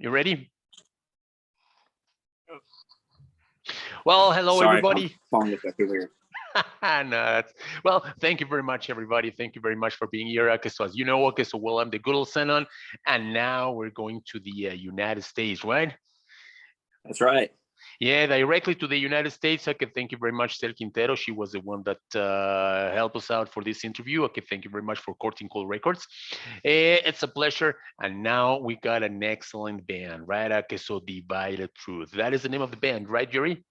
You ready? Well, hello Sorry, my everybody. phone is acting weird. No, well, thank you very much, everybody. Thank you very much for being here. Okay, so as you know, okay, so well, I'm the good old Senon, and now we're going to the United States, right? That's right. Yeah, directly to the United States. Okay, thank you very much, Tel Quintero. She was the one that helped us out for this interview. Okay, thank you very much for Courting Call Records. It's a pleasure. And now we got an excellent band, right? Okay, so Divided Truth. That is the name of the band, right, Jerry?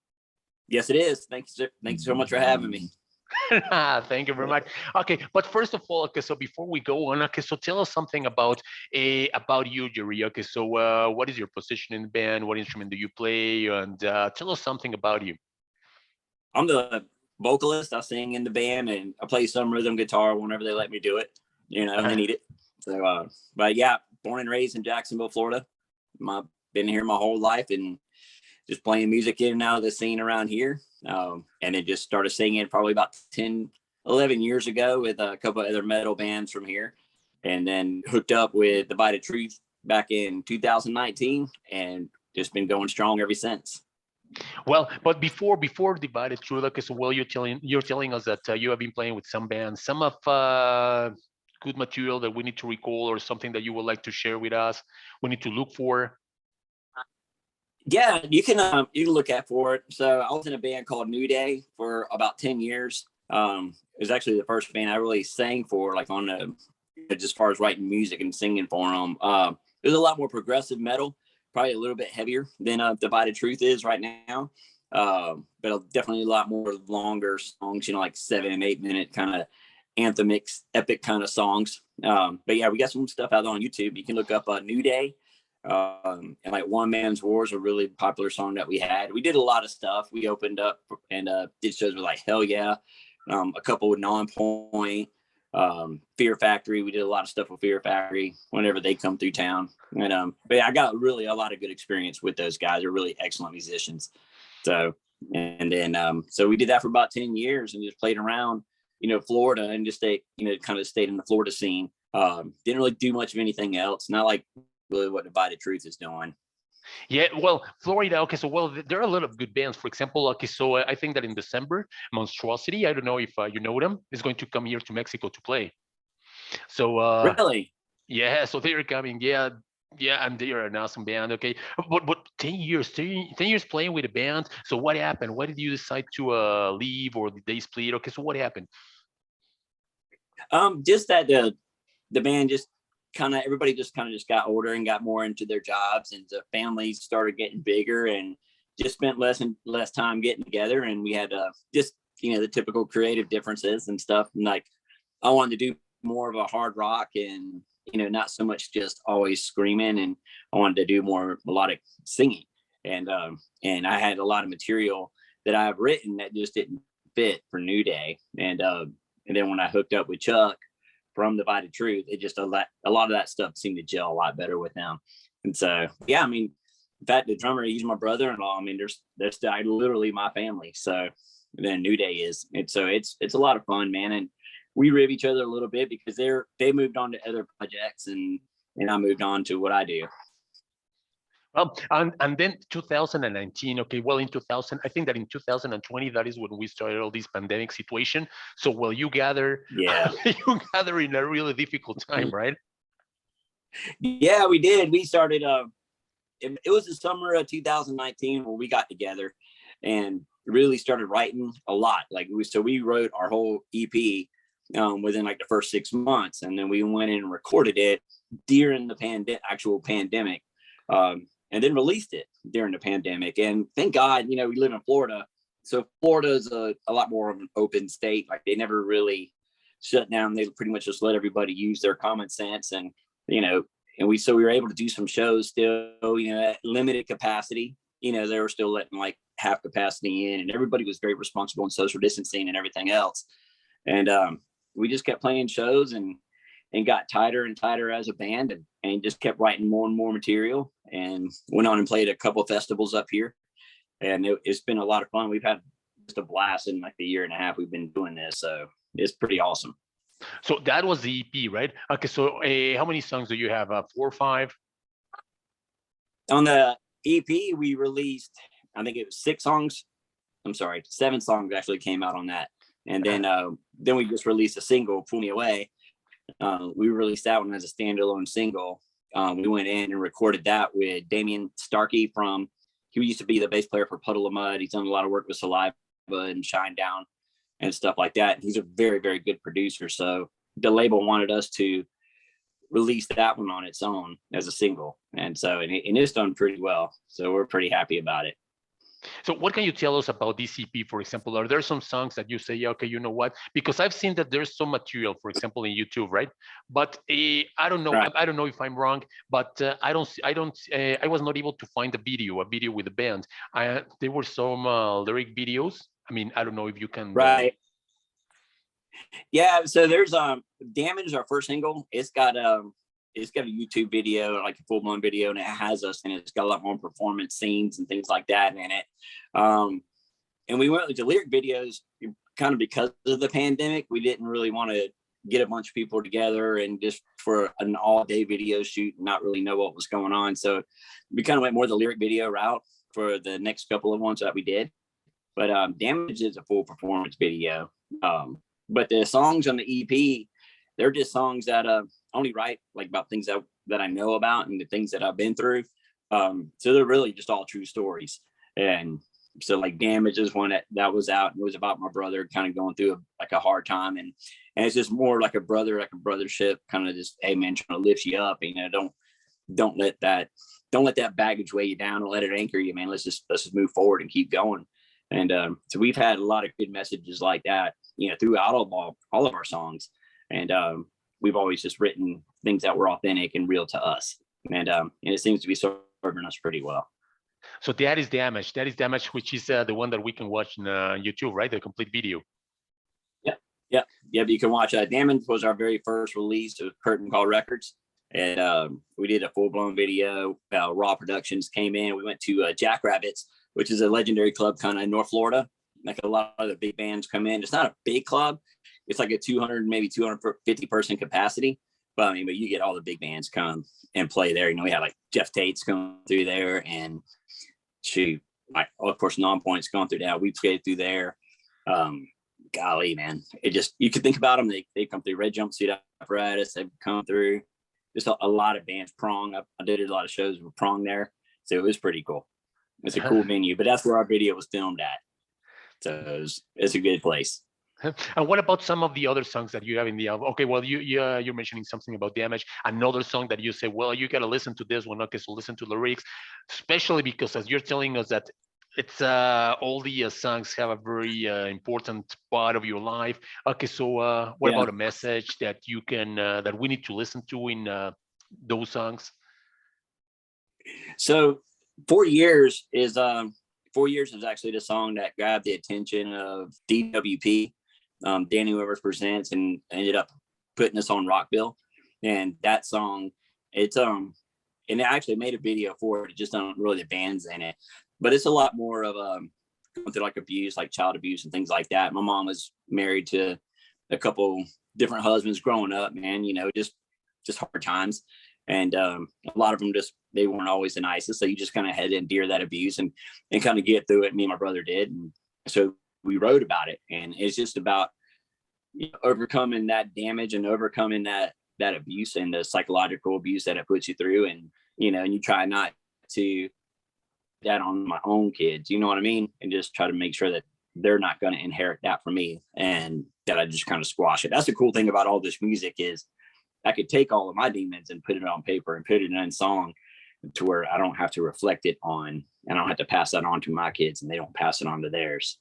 Yes, it is. Thanks so much for having me. Thank you very much. Okay, but first of all, okay, so before we go on, okay, so tell us something about you, Jerry. Okay, so what is your position in the band? What instrument do you play? And tell us something about you. I'm the vocalist. I sing in the band and I play some rhythm guitar whenever they let me do it. They need it. So, but yeah, born and raised in Jacksonville, Florida. Been here my whole life and just playing music in and out of the scene around here. And then just started singing probably about 10, 11 years ago with a couple of other metal bands from here. And then hooked up with Divided Truth back in 2019 and just been going strong ever since. Well, but before Divided Truth, okay, so well, you're telling us that you have been playing with some bands, some of good material that we need to recall, or something that you would like to share with us. We need to look for. Yeah, you can look at for it. So I was in a band called New Day for about 10 years. It was actually the first band I really sang for, like on the, as far as writing music and singing for them. It was a lot more progressive metal, probably a little bit heavier than Divided Truth is right now. But definitely a lot more longer songs, like 7 and 8 minute kind of anthemic, epic kind of songs. But yeah, we got some stuff out on YouTube. You can look up New Day. And like One Man's War is a really popular song that we had. We did a lot of stuff. We opened up and did shows with like Hell Yeah, a couple with Non-Point, Fear Factory. We did a lot of stuff with Fear Factory whenever they come through town. And but yeah, I got really a lot of good experience with those guys. They're really excellent musicians. So and then so we did that for about 10 years and just played around, Florida and just stayed in the Florida scene. Didn't really do much of anything else. Not like really what Divided Truth is doing. Yeah, well, Florida. Okay, so well, there are a lot of good bands. For example, okay, so I think that in December, Monstrosity. I don't know if you know them. Is going to come here to Mexico to play. So Really? yeah, so they're coming. Yeah, yeah, and they are an awesome band. Okay, but 10 years, 10 years playing with a band. So what happened? Why did you decide to leave, or did they split? Okay, so what happened? Just that the band just everybody just got older and got more into their jobs, and the families started getting bigger and just spent less and less time getting together. And we had just the typical creative differences and stuff. And like I wanted to do more of a hard rock and not so much just always screaming. And I wanted to do more melodic singing. And I had a lot of material that I've written that just didn't fit for New Day. And then when I hooked up with Chuck from Divided Truth, it just a lot of that stuff seemed to gel a lot better with him. And so yeah, I mean, in fact, the drummer, he's my brother-in-law. I mean, there's literally my family. So then New Day is, and so it's a lot of fun, man. And we rib each other a little bit because they moved on to other projects and I moved on to what I do. Well, and then 2019. Okay, well, in 2000, I think that in 2020, that is when we started all this pandemic situation. So, well, you gather, Yeah, you gather in a really difficult time, right? yeah, we did. We started. It was the summer of 2019 when we got together and really started writing a lot. Like we wrote our whole EP within like the first 6 months, and then we went in and recorded it during the actual pandemic. And then released it during the pandemic. And thank God, we live in Florida. So Florida is a lot more of an open state. Like they never really shut down. They pretty much just let everybody use their common sense. And, and we were able to do some shows still, at limited capacity. They were still letting like half capacity in, and everybody was very responsible in social distancing and everything else. And we just kept playing shows and got tighter and tighter as a band and just kept writing more and more material and went on and played a couple of festivals up here. And it's been a lot of fun. We've had just a blast in like the year and a half we've been doing this. So it's pretty awesome. So that was the EP, right? Okay, so how many songs do you have? 4 or 5? On the EP, we released, I think it was 7 songs actually came out on that. And then we just released a single, Pull Me Away. We released that one as a standalone single. We went in and recorded that with Damian Starkey he used to be the bass player for Puddle of Mud. He's done a lot of work with Saliva and Shine Down and stuff like that. He's a very, very good producer. So the label wanted us to release that one on its own as a single. And so, and it's done pretty well. So we're pretty happy about it. So what can you tell us about this EP, for example? Are there some songs that you say, yeah, okay, you know what? Because I've seen that there's some material, for example, in YouTube, right? But I don't know. Right. I don't know if I'm wrong, but I was not able to find a video with the band. There were some lyric videos. I mean, I don't know if you can. Right. Yeah. So there's Damage, our first single. It's got a YouTube video, like a full-blown video, and it has us, and it's got a lot more performance scenes and things like that in it. And we went with the lyric videos kind of because of the pandemic. We didn't really want to get a bunch of people together and just for an all-day video shoot and not really know what was going on. So we kind of went more the lyric video route for the next couple of ones that we did. But Damage is a full performance video. But the songs on the EP, they're just songs that only write like about things that I know about and the things that I've been through. So they're really just all true stories. And so like Damage is one that was out, and it was about my brother kind of going through a hard time. And it's just more like a brothership, kind of just, hey man, trying to lift you up. You know, don't let that baggage weigh you down and let it anchor you, man. Let's just move forward and keep going. And so we've had a lot of good messages like that, you know, throughout all of our songs. And we've always just written things that were authentic and real to us. And it seems to be serving us pretty well. So that is Damage. That is Damage, which is the one that we can watch on YouTube, right? The complete video. Yeah. You can watch. Damage was our very first release of Curtain Call Records. And we did a full-blown video. Raw Productions came in. We went to Jackrabbits, which is a legendary club kind of in North Florida. Like a lot of the big bands come in. It's not a big club. It's like a 200, maybe 250 person capacity. But I mean, you get all the big bands come and play there. You know, we had like Jeff Tate's going through there, and of course, Non-Point's going through now. We played through there. Golly, man, you could think about them. They come through. Red Jumpsuit Apparatus, they've come through. Just a lot of bands. Prong, I did a lot of shows with Prong there, so it was pretty cool. It's a cool venue, but that's where our video was filmed at. So it's a good place. And what about some of the other songs that you have in the album? Okay, well, you're mentioning something about Damage. Another song that you say, well, you got to listen to this one. Okay, so listen to the lyrics, especially because as you're telling us that it's all the songs have a very important part of your life. Okay, so what about a message that you can that we need to listen to in those songs? So 4 years is 4 years is actually the song that grabbed the attention of DWP, Danny Weber Presents, and ended up putting us on Rockville. And that song, and they actually made a video for it. It just don't really the bands in it, but it's a lot more of going through like abuse, like child abuse and things like that. My mom was married to a couple different husbands growing up, man. You know, just hard times. And a lot of them they weren't always the nicest. So you just kind of had to endure that abuse and kind of get through it. Me and my brother did. And so we wrote about it. And it's just about overcoming that damage and overcoming that abuse and the psychological abuse that it puts you through. And, and you try not to that on my own kids, you know what I mean? And just try to make sure that they're not going to inherit that from me and that I just kind of squash it. That's the cool thing about all this music is I could take all of my demons and put it on paper and put it in song to where I don't have to reflect it on, and I don't have to pass that on to my kids and they don't pass it on to theirs.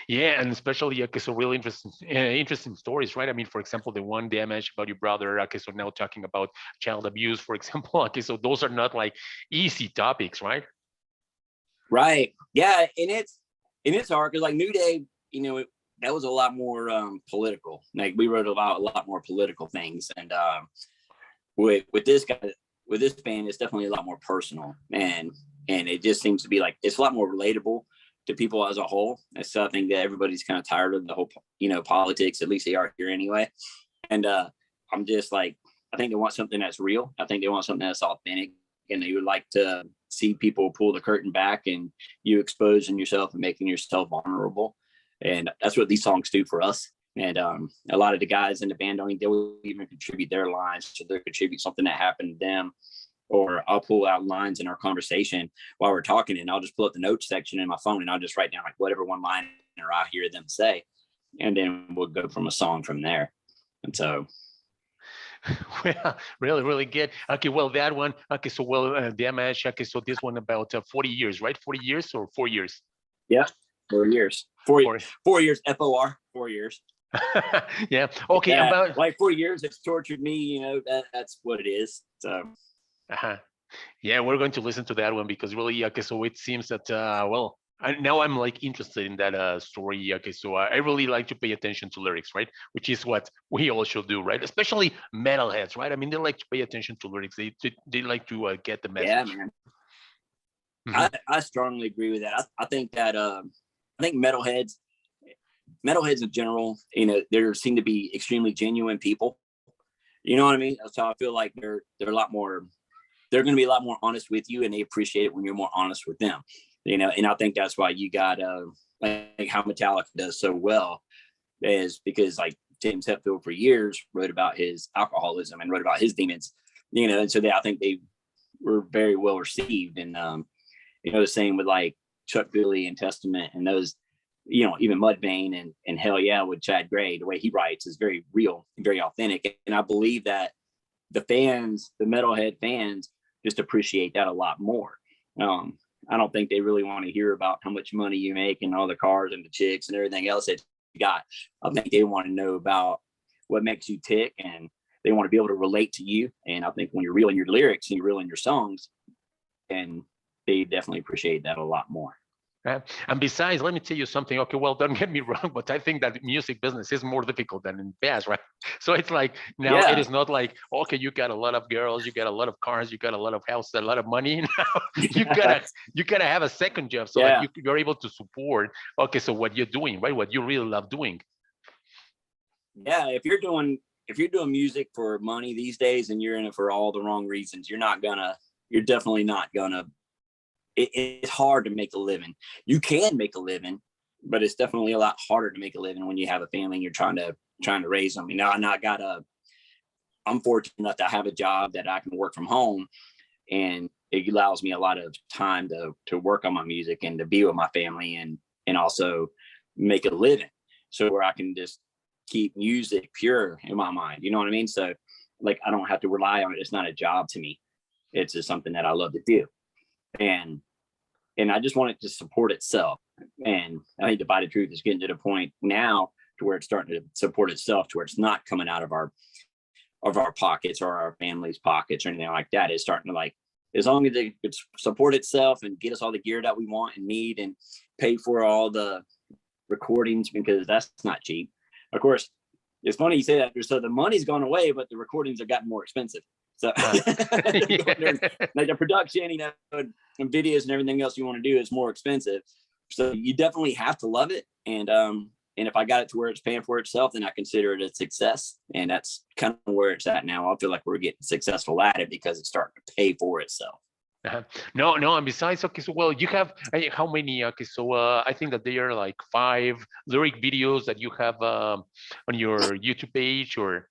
Yeah, and especially okay, so really interesting stories, right? I mean, for example, the one Damage about your brother. Okay, so now talking about child abuse, for example. Okay, so those are not like easy topics, right? Right. Yeah, and it's hard because like New Day, that was a lot more political. Like we wrote about a lot more political things, and with this band, it's definitely a lot more personal, and it just seems to be like it's a lot more relatable to people as a whole. And so I think that everybody's kind of tired of the whole politics. At least they are here anyway. And I'm just like, I think they want something that's real. I think they want something that's authentic and you would like to see people pull the curtain back and you exposing yourself and making yourself vulnerable. And that's what these songs do for us. And a lot of the guys in the band they will even contribute their lines, so they'll contribute something that happened to them, or I'll pull out lines in our conversation while we're talking, and I'll just pull up the notes section in my phone and I'll just write down like whatever one line or I hear them say, and then we'll go from a song from there. And so well, really, really good. Okay, well, that one. Okay, so damage. Okay, so this one about 40 years, right? 40 years or 4 years? Yeah, 4 years. 4 years. FOR, 4 years. Yeah. Okay. Yeah, about like 4 years, it's tortured me. You know, that's what it is. So. Uh-huh. Yeah, we're going to listen to that one because really, okay, so it seems that now I'm like interested in that story. Okay, so I really like to pay attention to lyrics, right? Which is what we all should do, right? Especially metalheads, right? I mean, they like to pay attention to lyrics. They like to get the message. Yeah, man. Mm-hmm. I strongly agree with that. I think that I think metalheads in general, you know, there seem to be extremely genuine people. You know what I mean? So I feel like they're a lot more. They're going to be a lot more honest with you, and they appreciate it when you're more honest with them. You know, and I think that's why you got like how Metallica does so well is because like James Hetfield for years wrote about his alcoholism and wrote about his demons. You know, and so I think they were very well received. And you know, the same with like Chuck Billy and Testament and those, you know, even Mudvayne and Hell Yeah with Chad Gray, the way he writes is very real and very authentic. And I believe that the fans, the metalhead fans, just appreciate that a lot more. I don't think they really want to hear about how much money you make and all the cars and the chicks and everything else that you got. I think they want to know about what makes you tick, and they want to be able to relate to you. And I think when you're real in your lyrics and you're real in your songs, and they definitely appreciate that a lot more. And besides, let me tell you something. Okay, well, don't get me wrong, but I think that music business is more difficult than in the past, right? So it's like now it is not like, okay, you got a lot of girls, you got a lot of cars, you got a lot of houses, a lot of money. Now you gotta have a second job so that you're able to support. Okay, so what you're doing, right? What you really love doing. Yeah, if you're doing music for money these days and you're in it for all the wrong reasons, you're definitely not gonna. It's hard to make a living. You can make a living, but it's definitely a lot harder to make a living when you have a family and you're trying to raise them. You know, I'm fortunate enough to have a job that I can work from home, and it allows me a lot of time to work on my music and to be with my family and also make a living. So where I can just keep music pure in my mind. You know what I mean? So like I don't have to rely on it. It's not a job to me. It's just something that I love to do. And I just want it to support itself. And I think Divided Truth is getting to the point now to where it's starting to support itself, to where it's not coming out of our pockets or our family's pockets or anything like that. It's starting to like, as long as it could support itself and get us all the gear that we want and need and pay for all the recordings, because that's not cheap. Of course, it's funny you say that. So the money's gone away, but the recordings have gotten more expensive. So like the production, you know, and videos and everything else you want to do is more expensive. So you definitely have to love it. And if I got it to where it's paying for itself, then I consider it a success. And that's kind of where it's at now. I feel like we're getting successful at it because it's starting to pay for itself. No, and besides, okay, so well, you have how many? Okay, so I think that there are like 5 lyric videos that you have on your YouTube page, or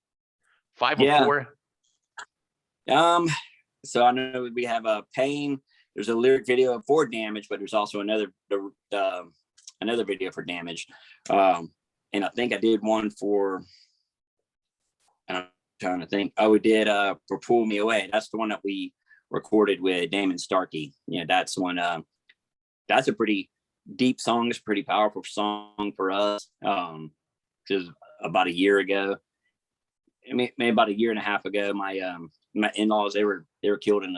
5 or 4. So I know we have a Pain. There's a lyric video for Damage, but there's also another video for Damage. And I think I did one for. I'm trying to think. Oh, we did for Pull Me Away. That's the one that we recorded with Damon Starkey. You know, that's one. That's a pretty deep song. It's a pretty powerful song for us. Because about a year ago, maybe about a year and a half ago, my in-laws they were killed in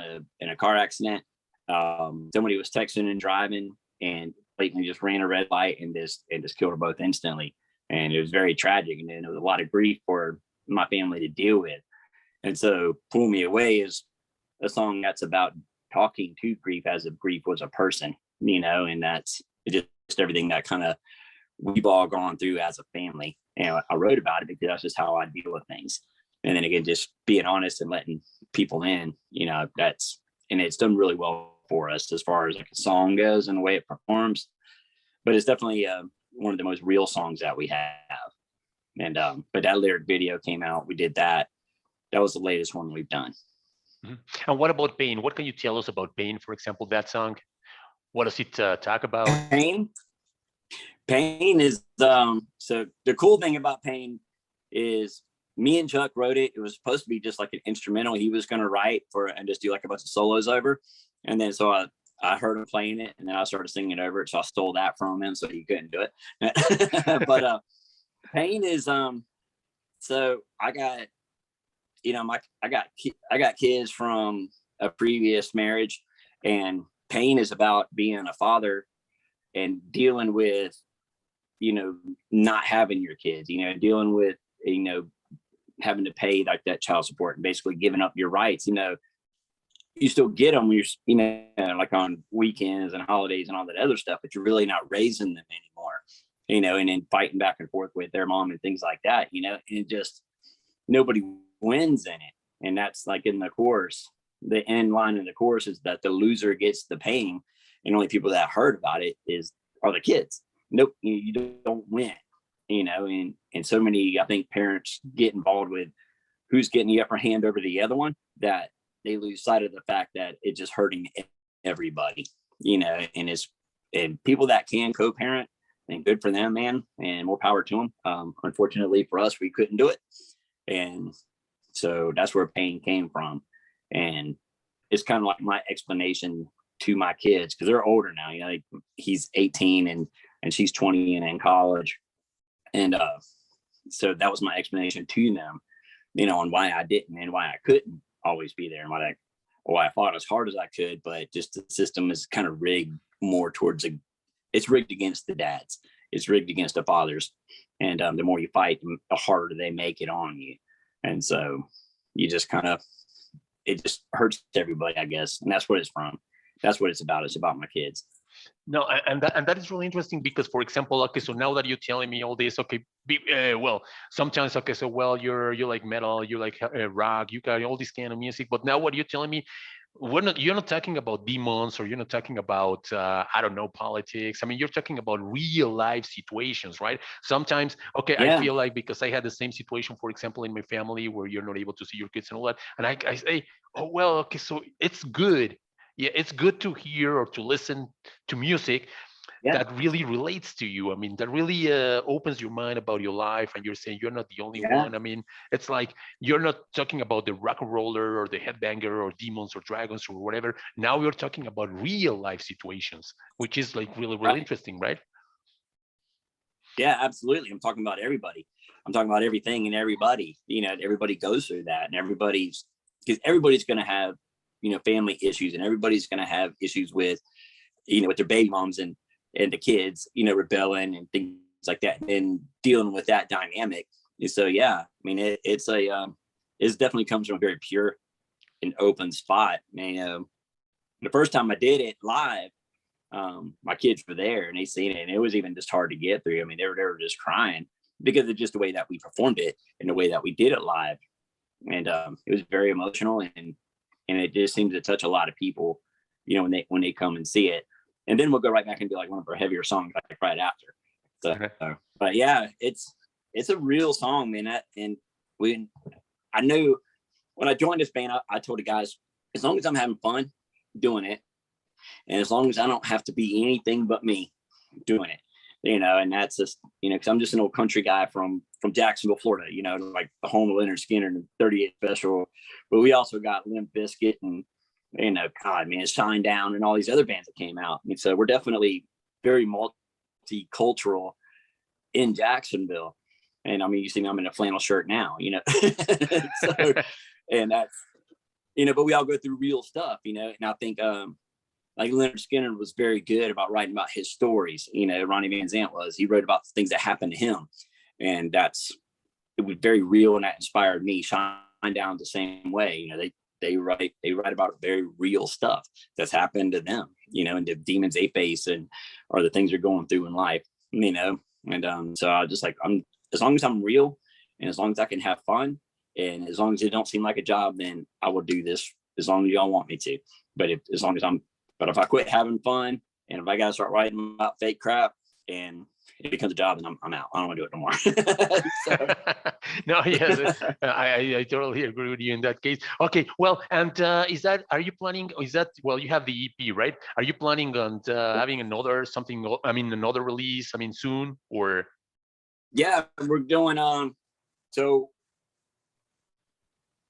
a car accident. Somebody was texting and driving and blatantly just ran a red light and just killed them both instantly. And it was very tragic. And then there was a lot of grief for my family to deal with. And so Pull Me Away is a song that's about talking to grief as if grief was a person, you know, and that's just everything that kind of we've all gone through as a family. And I wrote about it because that's just how I deal with things. And then again, just being honest and letting people in, you know, that's it's done really well for us as far as like a song goes and the way it performs. But it's definitely one of the most real songs that we have. And but that lyric video came out. We did that. That was the latest one we've done. Mhm. And what about Pain? What can you tell us about Pain, for example, that song? What does it talk about? Pain is so the cool thing about Pain is me and Chuck wrote it. It was supposed to be just like an instrumental he was going to write for and just do like a bunch of solos over. And then so I heard him playing it, and then I started singing over it. So I stole that from him, so he couldn't do it. But Pain is so I got, you know, I got kids from a previous marriage, and Pain is about being a father and dealing with, you know, not having your kids, you know, dealing with, you know, having to pay like that child support and basically giving up your rights. You know, you still get them when you're, you know, like on weekends and holidays and all that other stuff, but you're really not raising them anymore, you know, and then fighting back and forth with their mom and things like that, you know, and it just, nobody wins in it. And that's like in the chorus, the end line in the chorus is that the loser gets the pain, and only people that heard about it are the kids. Nope, you don't win, you know, and so many, I think, parents get involved with who's getting the upper hand over the other one, that they lose sight of the fact that it's just hurting everybody, you know, and people that can co-parent, and good for them, man, and more power to them. Unfortunately for us, we couldn't do it. And so that's where Pain came from. And it's kind of like my explanation to my kids, because they're older now, you know, like he's 18 and she's 20 and in college. And so that was my explanation to them, you know, on why I didn't and why I couldn't always be there, and why I fought as hard as I could, but just the system is kind of rigged more towards it's rigged against the dads. It's rigged against the fathers. And the more you fight, the harder they make it on you. And so you just it just hurts everybody, I guess. And that's what it's from. That's what it's about. It's about my kids. No, and that is really interesting because, for example, okay, so now that you're telling me all this, okay, well, sometimes, okay, so well, you like metal, you like rock, you got all this kind of music, but now what you're telling me, you're not talking about demons, or you're not talking about I don't know, politics. I mean, you're talking about real life situations, right? Sometimes, okay, Yeah. I feel like, because I had the same situation, for example, in my family, where you're not able to see your kids and all that, and I say, oh well, okay, so it's good. Yeah, it's good to hear or to listen to music Yeah. that really relates to you. I mean, that really opens your mind about your life, and you're saying you're not the only Yeah. one. I mean, it's like you're not talking about the rock and roller or the headbanger or demons or dragons or whatever. Now you're talking about real life situations, which is like really, really Right. interesting, right? Yeah, absolutely. I'm talking about everybody. I'm talking about everything and everybody. You know, everybody goes through that, and because everybody's going to have, you know, family issues, and everybody's going to have issues with, you know, with their baby moms and the kids, you know, rebelling and things like that, and dealing with that dynamic. And so, yeah, I mean, it definitely comes from a very pure and open spot. And the first time I did it live, my kids were there and they seen it, and it was even just hard to get through. I mean, they were just crying because of just the way that we performed it and the way that we did it live. And it was very emotional, and it just seems to touch a lot of people, you know, when they come and see it. And then we'll go right back and do like one of our heavier songs like right after. So, Okay. but yeah, it's a real song, man. I knew when I joined this band, I told the guys, as long as I'm having fun doing it, and as long as I don't have to be anything but me doing it, you know, and that's just, you know, because I'm just an old country guy from Jacksonville, Florida, you know, like the home of Leonard Skinner and 38 Special. But we also got Limp Bizkit and, you know, God, man, Shine Down and all these other bands that came out. And so we're definitely very multicultural in Jacksonville. And I mean, you see me, I'm in a flannel shirt now, you know. So, and that's, you know, but we all go through real stuff, you know. And I think like Leonard Skinner was very good about writing about his stories. You know, Ronnie Van Zant he wrote about things that happened to him. And it was very real, and that inspired me. Shine Down the same way. You know, they write about very real stuff that's happened to them, you know, and the demons they face or the things they're going through in life, you know. And so I just like, as long as I'm real, and as long as I can have fun, and as long as it don't seem like a job, then I will do this as long as y'all want me to. But if I quit having fun and if I got to start writing about fake crap and it becomes a job, then I'm out. I don't want to do it no more. No, yes, I totally agree with you in that case. Okay, well, and are you planning, well, you have the EP, right? Are you planning on having another release, soon, or? Yeah, we're doing, so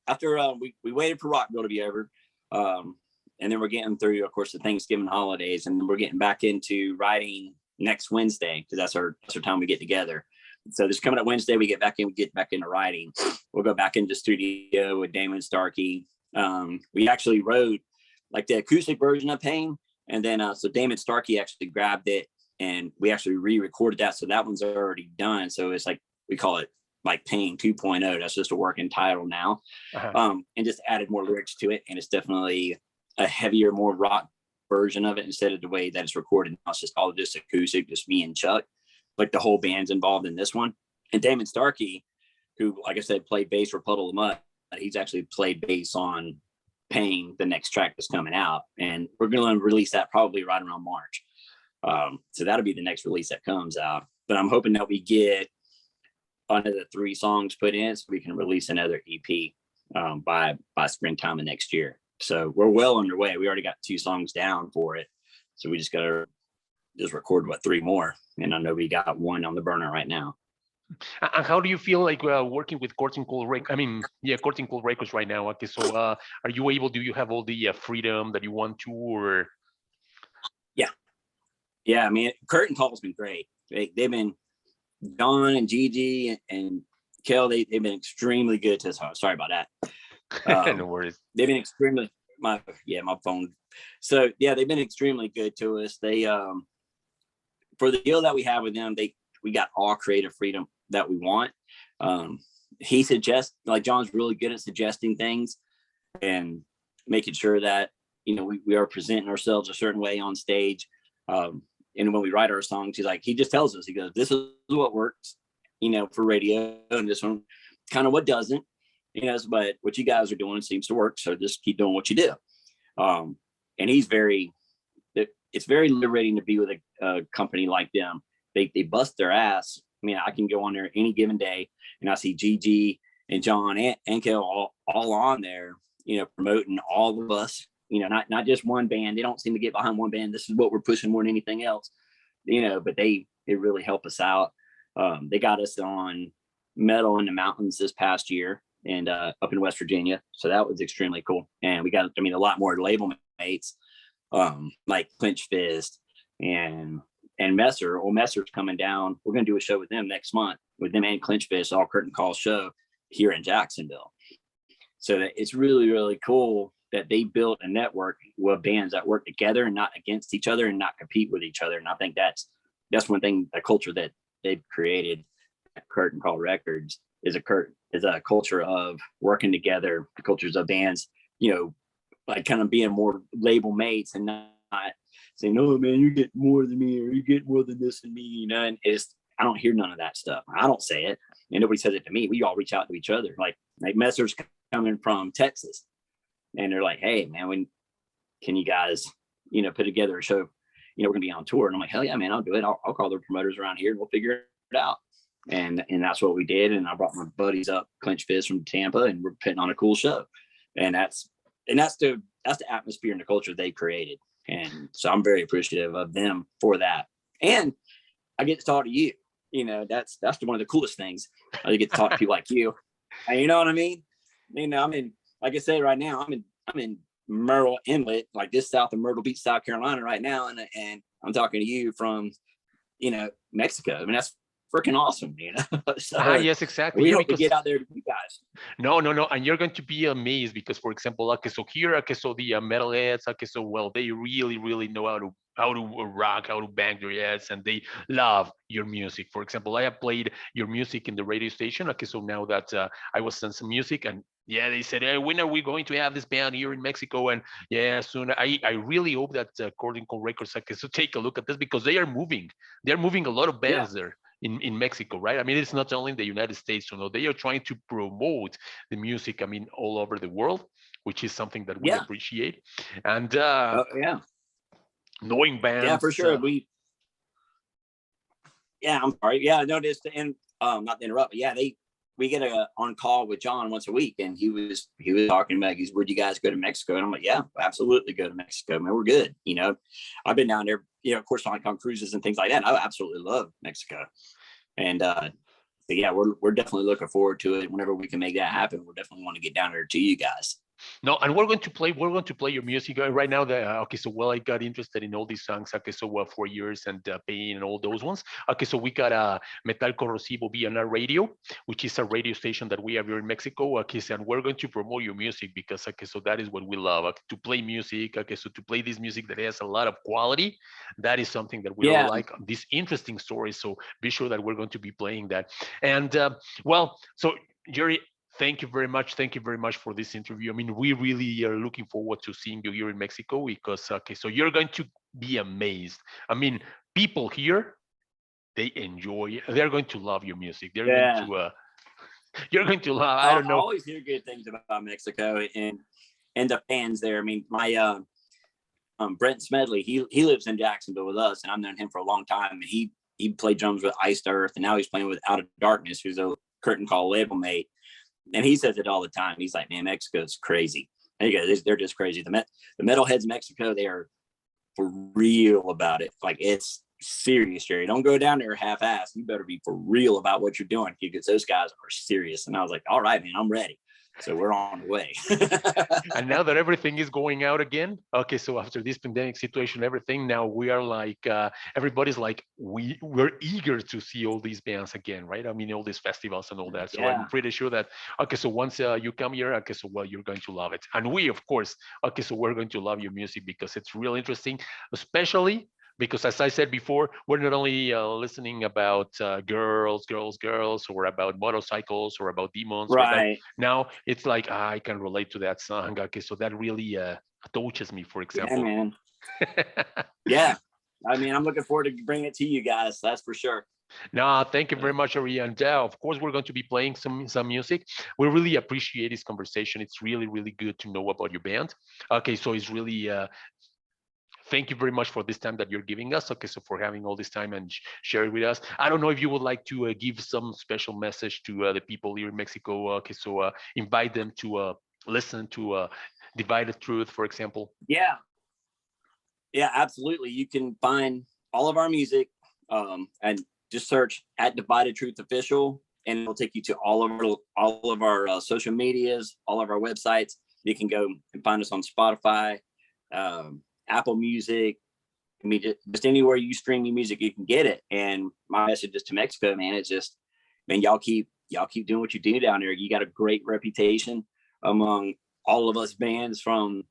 after we waited for Rockville to be over, and then we're getting through, of course, the Thanksgiving holidays, and then we're getting back into writing next Wednesday because that's our time we get together. So this coming up Wednesday, we get back into writing. We'll go back into studio with Damon Starkey. We actually wrote like the acoustic version of Pain, and then so Damon Starkey actually grabbed it, and we actually re-recorded that. So that one's already done. So it's like we call it like Pain 2.0. That's just a working title now, and just added more lyrics to it. And it's definitely a heavier, more rock version of it instead of the way that it's recorded now. It's just all just acoustic, just me and Chuck. Like the whole band's involved in this one. And Damon Starkey, who, like I said, played bass for Puddle of Mud, he's actually played bass on Pain, the next track that's coming out. And we're going to release that probably right around March. So that'll be the next release that comes out. But I'm hoping that we get another 3 songs put in so we can release another EP by springtime of next year. So we're well underway. We already got 2 songs down for it. So we just got to record 3 more. And I know we got 1 on the burner right now. And how do you feel like working with Courting Cold Records right now? Okay, so are you able? Do you have all the freedom that you want to, or? Yeah. I mean, Curtain Call's been great. They've been Don and Gigi and Kel. They've been extremely good to us. Sorry about that. No worries. They've been extremely my phone. So yeah, they've been extremely good to us. They for the deal that we have with them, we got all creative freedom that we want. He suggests, like, John's really good at suggesting things and making sure that, we are presenting ourselves a certain way on stage. And when we write our songs, he just tells us, he goes, this is what works, for radio, and this one kind of what doesn't, but what you guys are doing seems to work. So just keep doing what you do. And it's very liberating to be with a company like them. They bust their ass. I mean, I can go on there any given day and I see Gigi and John and Kel all on there, promoting all of us, not just one band. They don't seem to get behind one band. This is what we're pushing more than anything else, but they really help us out. They got us on Metal in the Mountains this past year and up in West Virginia. So that was extremely cool. And we got, a lot more label mates, like Clinch Fist and Messer. Messer's coming down. We're going to do a show with them next month with them and Clinch Fist, all Curtain Call show here in Jacksonville. So that it's really, really cool that they built a network with bands that work together and not against each other and not compete with each other. And I think that's one thing, a culture that they've created at Curtain Call Records is a culture of working together, the cultures of bands, like kind of being more label mates and not saying, "No, man, you get more than me, or you get more than this than me," And I don't hear none of that stuff. I don't say it, and nobody says it to me. We all reach out to each other. Like Messer's coming from Texas, and they're like, "Hey, man, can you guys, put together a show? We're gonna be on tour." And I'm like, "Hell yeah, man, I'll do it. I'll call the promoters around here, and we'll figure it out." And that's what we did. And I brought my buddies up, Clinch Fizz from Tampa, and we're putting on a cool show. And that's the atmosphere and the culture they created. And so I'm very appreciative of them for that. And I get to talk to you. That's one of the coolest things. I get to talk to people like you. And you know what I mean? I'm in, like I said, right now, I'm in Myrtle Inlet, like just south of Myrtle Beach, South Carolina right now. And I'm talking to you from, Mexico. I mean, that's freaking awesome, So yes, exactly. We hope to get out there to you guys. No, and you're going to be amazed because, for example, so here, so the metalheads, so well, they really, really know how to rock, how to bang their heads, and they love your music. For example, I have played your music in the radio station. So now that I was sent some music, and yeah, they said, "Hey, when are we going to have this band here in Mexico?" And yeah, soon. I really hope that Courting Cold Records, so take a look at this because they are moving. They're moving a lot of bands there. In Mexico, right? I mean, it's not only in the United States, they are trying to promote the music, all over the world. which is something that we Yeah. appreciate. And Yeah. knowing Yeah, for bands. sure. I'm sorry. Yeah, I noticed, and not to interrupt, but yeah, we get on call with John once a week, and he was talking about, where'd you guys go to Mexico? And I'm like, yeah, absolutely go to Mexico, man. We're good. I've been down there, of course, on cruises and things like that. And I absolutely love Mexico. And yeah, we're definitely looking forward to it. Whenever we can make that happen, we're definitely want to get down there to you guys. No, and we're going to play your music right now. Okay, so I got interested in all these songs. Okay, so 4 years and Pain and all those ones. Okay, so we got Metal Corrosivo BR radio, which is a radio station that we have here in Mexico. Okay, so and we're going to promote your music because so that is what we love, to play music. Okay, so to play this music that has a lot of quality, that is something that we really like. These interesting stories. So be sure that we're going to be playing that. And so Jerry, thank you very much. Thank you very much for this interview. I mean, we really are looking forward to seeing you here in Mexico because, so you're going to be amazed. I mean, people here, they're going to love your music. They're going to, you're going to love, I don't know. I always hear good things about Mexico and the fans there. I mean, my, Brent Smedley, he lives in Jacksonville with us, and I've known him for a long time. And he played drums with Iced Earth, and now he's playing with Out of Darkness, who's a curtain call label mate. And he says it all the time. He's like, man, Mexico's crazy. They're just crazy. The metalheads in Mexico, they are for real about it. Like, it's serious, Jerry. Don't go down there half-assed. You better be for real about what you're doing, because those guys are serious. And I was like, all right, man, I'm ready. So we're on the way. And now that everything is going out again, okay, so after this pandemic situation, everything, now we are like, everybody's like, we're eager to see all these bands again, right? I mean, all these festivals and all that. So I'm pretty sure that, okay, so once you come here, okay, so you're going to love it. And we, of course, okay, so we're going to love your music because it's real interesting, especially because, as I said before, we're not only listening about girls, or about motorcycles or about demons. Right. Now it's like, I can relate to that song. Okay, so that really touches me, for example. Yeah, man. Yeah. I mean, I'm looking forward to bringing it to you guys. That's for sure. No, thank you very much, Ari. And of course, we're going to be playing some music. We really appreciate this conversation. It's really, really good to know about your band. Okay, so it's really thank you very much for this time that you're giving us. Okay, so for having all this time and share it with us. I don't know if you would like to give some special message to the people here in Mexico. Okay, so invite them to listen to Divided Truth, for example. Yeah, absolutely. You can find all of our music and just search at Divided Truth Official, and it'll take you to all of our social medias, all of our websites. You can go and find us on Spotify, Apple Music. I mean, just anywhere you stream your music, you can get it. And my message is to Mexico, man. It's just, man, y'all keep doing what you do down there. You got a great reputation among all of us bands from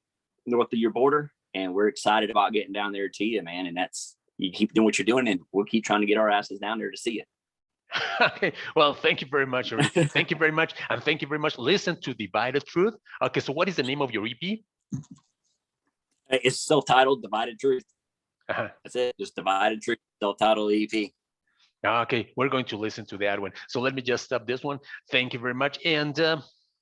north of your border, and we're excited about getting down there to you, man. And that's, you keep doing what you're doing, and we'll keep trying to get our asses down there to see you. Okay, well, thank you very much, Ari. Thank you very much, and thank you very much. Listen to Divided Truth. Okay, so what is the name of your EP? It's self-titled Divided Truth. That's it. Just Divided Truth, self-titled EP. Okay, we're going to listen to that one. So let me just stop this one. Thank you very much. And